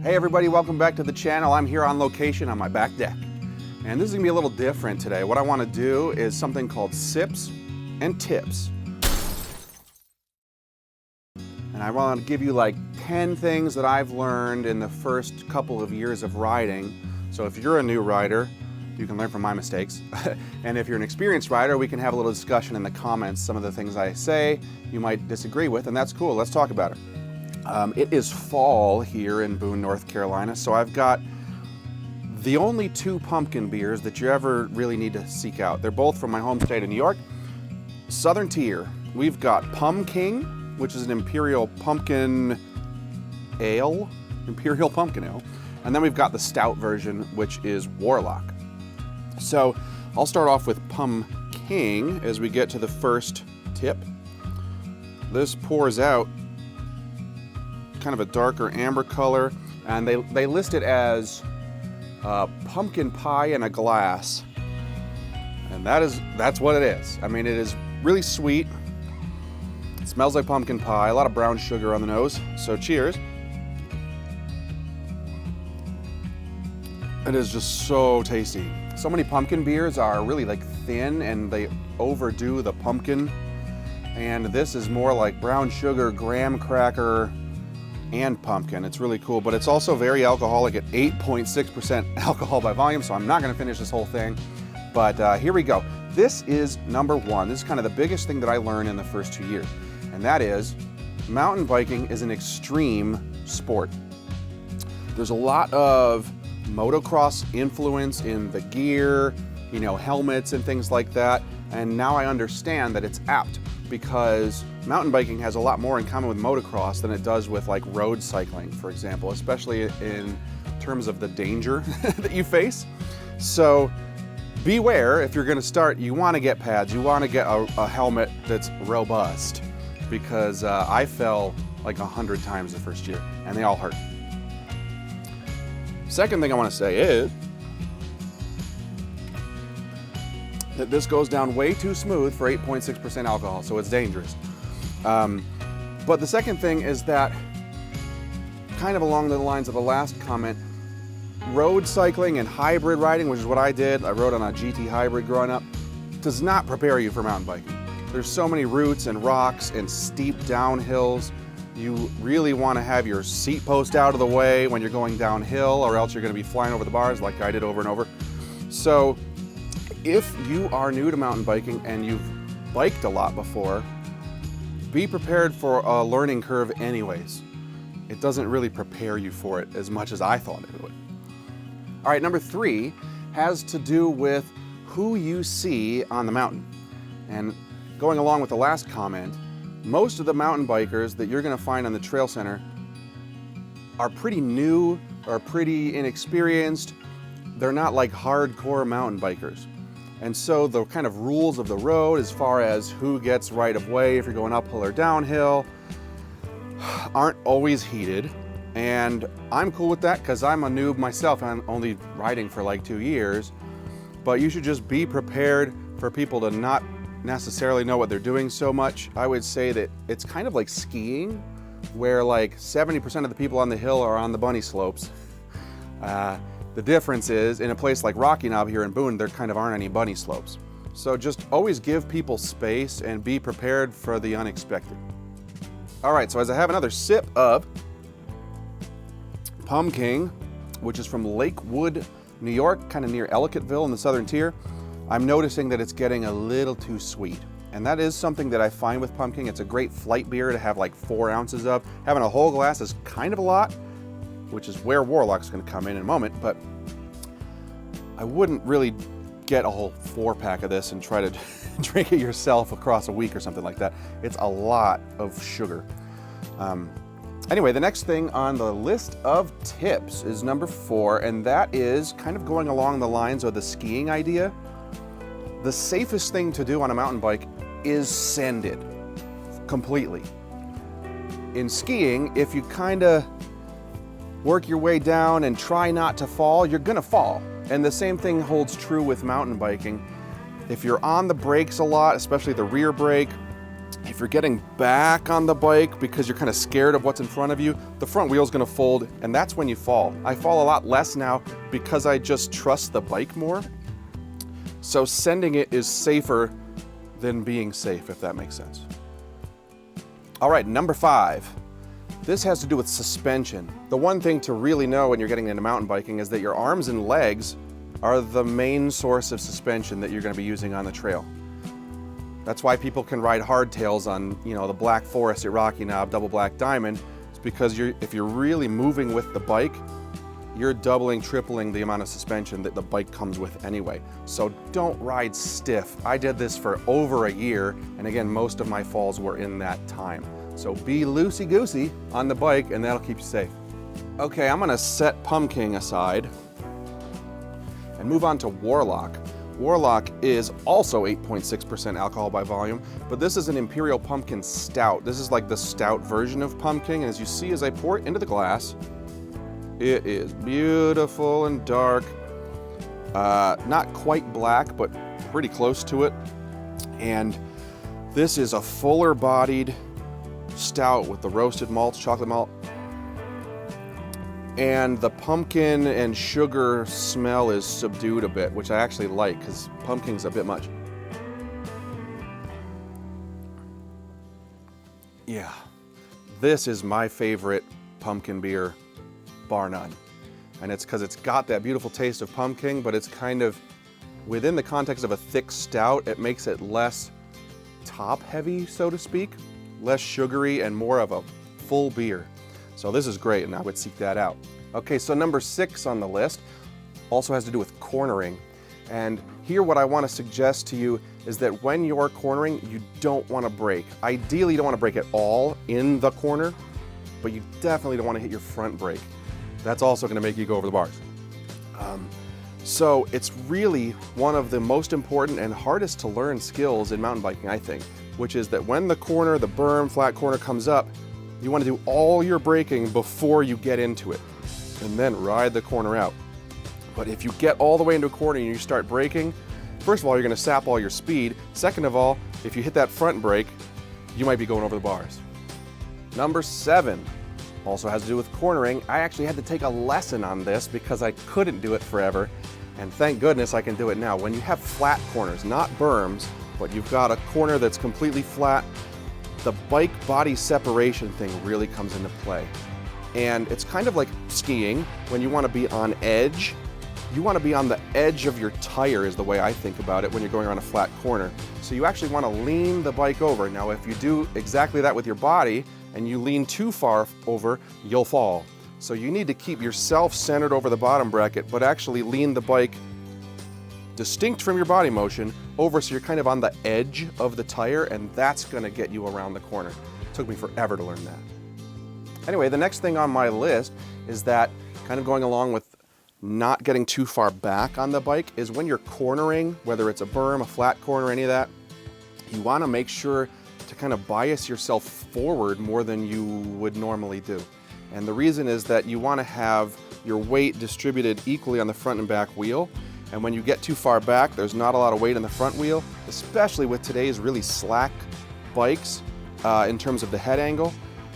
Hey everybody, welcome back to the channel. I'm here on location on my back deck. And this is gonna be a little different today. What I wanna do is something called sips and tips. And I wanna give you like 10 things that I've learned in the first couple of years of riding. So if you're a new rider, you can learn from my mistakes. And if you're an experienced rider, we can have a little discussion in the comments. Some of the things I say, you might disagree with, and that's cool. Let's talk about it. It is fall here in Boone, North Carolina, so I've got the only two pumpkin beers that you ever really need to seek out. They're both from my home state of New York. Southern tier, we've got Pumking, which is an Imperial Pumpkin Ale, and then we've got the stout version, which is Warlock. So I'll start off with Pumking as we get to the first tip. This pours out kind of a darker amber color, and they list it as pumpkin pie in a glass, and that's what it is. I mean, it is really sweet. It smells like pumpkin pie, a lot of brown sugar on the nose, so cheers. It is just so tasty. So many pumpkin beers are really like thin and they overdo the pumpkin, and this is more like brown sugar, graham cracker, and pumpkin. It's really cool, but it's also very alcoholic at 8.6% alcohol by volume, so I'm not gonna finish this whole thing, but here we go. This is number one. This is kind of the biggest thing that I learned in the first 2 years, and that is mountain biking is an extreme sport. There's a lot of motocross influence in the gear, you know, helmets and things like that, and now I understand that it's apt, because mountain biking has a lot more in common with motocross than it does with like road cycling, for example, especially in terms of the danger that you face. So beware, if you're gonna start, you wanna get pads, you wanna get a helmet that's robust, because I fell like 100 times the first year, and they all hurt. Second thing I wanna say is that this goes down way too smooth for 8.6% alcohol, so it's dangerous. But the second thing is that, kind of along the lines of the last comment, road cycling and hybrid riding, which is what I did, I rode on a GT hybrid growing up, does not prepare you for mountain biking. There's so many roots and rocks and steep downhills. You really want to have your seat post out of the way when you're going downhill, or else you're going to be flying over the bars like I did over and over. So if you are new to mountain biking and you've biked a lot before, be prepared for a learning curve anyways. It doesn't really prepare you for it as much as I thought it would. All right, number three has to do with who you see on the mountain. And going along with the last comment, most of the mountain bikers that you're gonna find on the trail center are pretty new or pretty inexperienced. They're not like hardcore mountain bikers. And so the kind of rules of the road, as far as who gets right of way if you're going uphill or downhill, aren't always heeded. And I'm cool with that, because I'm a noob myself and I'm only riding for like 2 years. But you should just be prepared for people to not necessarily know what they're doing so much. I would say that it's kind of like skiing, where like 70% of the people on the hill are on the bunny slopes. The difference is, in a place like Rocky Knob here in Boone, there kind of aren't any bunny slopes. So just always give people space and be prepared for the unexpected. All right, so as I have another sip of Pumking, which is from Lakewood, New York, kind of near Ellicottville in the southern tier, I'm noticing that it's getting a little too sweet. And that is something that I find with Pumking. It's a great flight beer to have like 4 ounces of. Having a whole glass is kind of a lot, which is where Warlock's gonna come in a moment, but I wouldn't really get a whole 4-pack of this and try to drink it yourself across a week or something like that. It's a lot of sugar. Anyway, the next thing on the list of tips is number 4, and that is kind of going along the lines of the skiing idea. The safest thing to do on a mountain bike is send it completely. In skiing, if you kind of work your way down and try not to fall, you're gonna fall. And the same thing holds true with mountain biking. If you're on the brakes a lot, especially the rear brake, If you're getting back on the bike because you're kind of scared of what's in front of you, the front wheel's gonna fold, and that's when you fall. I fall a lot less now because I just trust the bike more. So sending it is safer than being safe, if that makes sense. All right, number 5. This has to do with suspension. The one thing to really know when you're getting into mountain biking is that your arms and legs are the main source of suspension that you're gonna be using on the trail. That's why people can ride hardtails on, the Black Forest at Rocky Knob, double black diamond. It's because if you're really moving with the bike, you're doubling, tripling the amount of suspension that the bike comes with anyway. So don't ride stiff. I did this for over a year, and again, most of my falls were in that time. So be loosey-goosey on the bike, and that'll keep you safe. Okay, I'm gonna set Pumpkin aside and move on to Warlock. Warlock is also 8.6% alcohol by volume, but this is an Imperial Pumpkin Stout. This is like the stout version of Pumpkin, and as you see as I pour it into the glass, it is beautiful and dark. Not quite black, but pretty close to it. And this is a fuller bodied stout with the roasted malts, chocolate malt. And the pumpkin and sugar smell is subdued a bit, which I actually like because pumpkin's a bit much. Yeah, this is my favorite pumpkin beer, bar none. And it's because it's got that beautiful taste of pumpkin, but it's kind of, within the context of a thick stout, it makes it less top heavy, so to speak, less sugary and more of a full beer. So this is great, and I would seek that out. Okay, so number 6 on the list also has to do with cornering. And here what I want to suggest to you is that when you're cornering, you don't want to brake. Ideally, you don't want to brake at all in the corner, but you definitely don't want to hit your front brake. That's also going to make you go over the bars. So it's really one of the most important and hardest to learn skills in mountain biking, I think, which is that when the corner, the berm, flat corner comes up, you want to do all your braking before you get into it, and then ride the corner out. But if you get all the way into a corner and you start braking, first of all, you're going to sap all your speed. Second of all, if you hit that front brake, you might be going over the bars. Number 7 also has to do with cornering. I actually had to take a lesson on this because I couldn't do it forever, and thank goodness I can do it now. When you have flat corners, not berms, but you've got a corner that's completely flat, the bike body separation thing really comes into play. And it's kind of like skiing. When you want to be on edge, you want to be on the edge of your tire is the way I think about it when you're going around a flat corner. So you actually want to lean the bike over. Now if you do exactly that with your body and you lean too far over, you'll fall. So you need to keep yourself centered over the bottom bracket, but actually lean the bike distinct from your body motion over so you're kind of on the edge of the tire, and that's going to get you around the corner. It took me forever to learn that. Anyway, the next thing on my list is that, kind of going along with not getting too far back on the bike, is when you're cornering, whether it's a berm, a flat corner, any of that, you want to make sure to kind of bias yourself forward more than you would normally do. And the reason is that you want to have your weight distributed equally on the front and back wheel. And when you get too far back, there's not a lot of weight in the front wheel, especially with today's really slack bikes in terms of the head angle.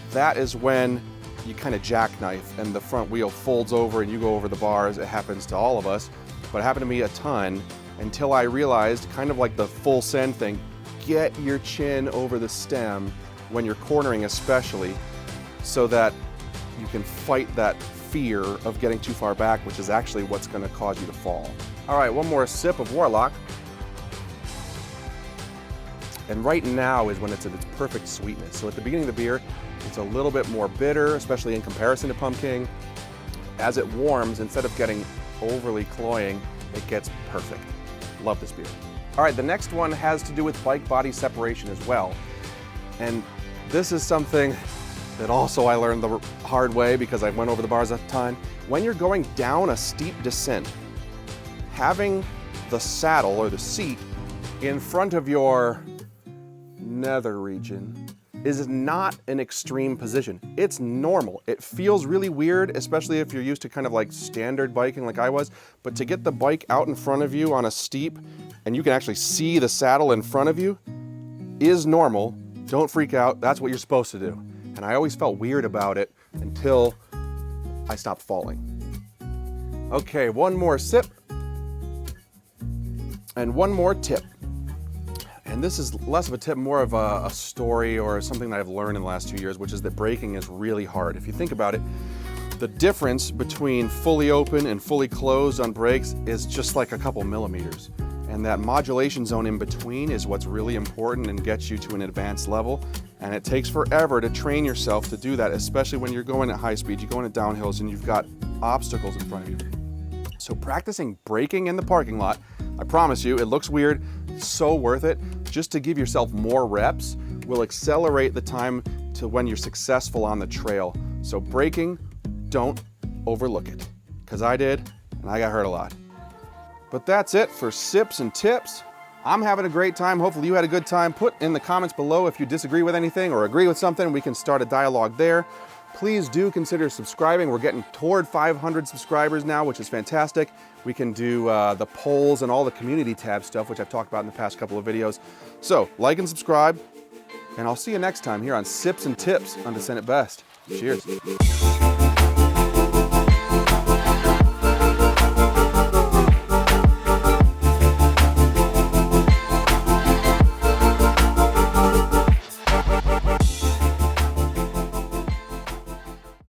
That is when you kind of jackknife and the front wheel folds over and you go over the bars. It happens to all of us, but it happened to me a ton until I realized, kind of like the full send thing, get your chin over the stem when you're cornering especially, so that you can fight that fear of getting too far back, which is actually what's going to cause you to fall. All right, one more sip of Warlock. And right now is when it's at its perfect sweetness. So at the beginning of the beer, it's a little bit more bitter, especially in comparison to Pumpkin. As it warms, instead of getting overly cloying, it gets perfect. Love this beer. All right, the next one has to do with bike body separation as well. And this is something that also I learned the hard way because I went over the bars a ton. When you're going down a steep descent, having the saddle or the seat in front of your nether region is not an extreme position. It's normal. It feels really weird, especially if you're used to kind of like standard biking like I was, but to get the bike out in front of you on a steep and you can actually see the saddle in front of you is normal, Don't freak out. That's what you're supposed to do. And I always felt weird about it until I stopped falling. Okay, one more sip. And one more tip. And this is less of a tip, more of a story or something that I've learned in the last 2 years, which is that braking is really hard. If you think about it, the difference between fully open and fully closed on brakes is just like a couple millimeters. And that modulation zone in between is what's really important and gets you to an advanced level. And it takes forever to train yourself to do that, especially when you're going at high speed, you're going at downhills and you've got obstacles in front of you. So practicing braking in the parking lot, I promise you, it looks weird, so worth it. Just to give yourself more reps will accelerate the time to when you're successful on the trail. So braking, don't overlook it, because I did, and I got hurt a lot. But that's it for sips and tips. I'm having a great time. Hopefully you had a good time. Put in the comments below if you disagree with anything or agree with something. We can start a dialogue there. Please do consider subscribing. We're getting toward 500 subscribers now, which is fantastic. We can do the polls and all the community tab stuff, which I've talked about in the past couple of videos. So like and subscribe, and I'll see you next time here on Sips and Tips on Descent at Best. Cheers.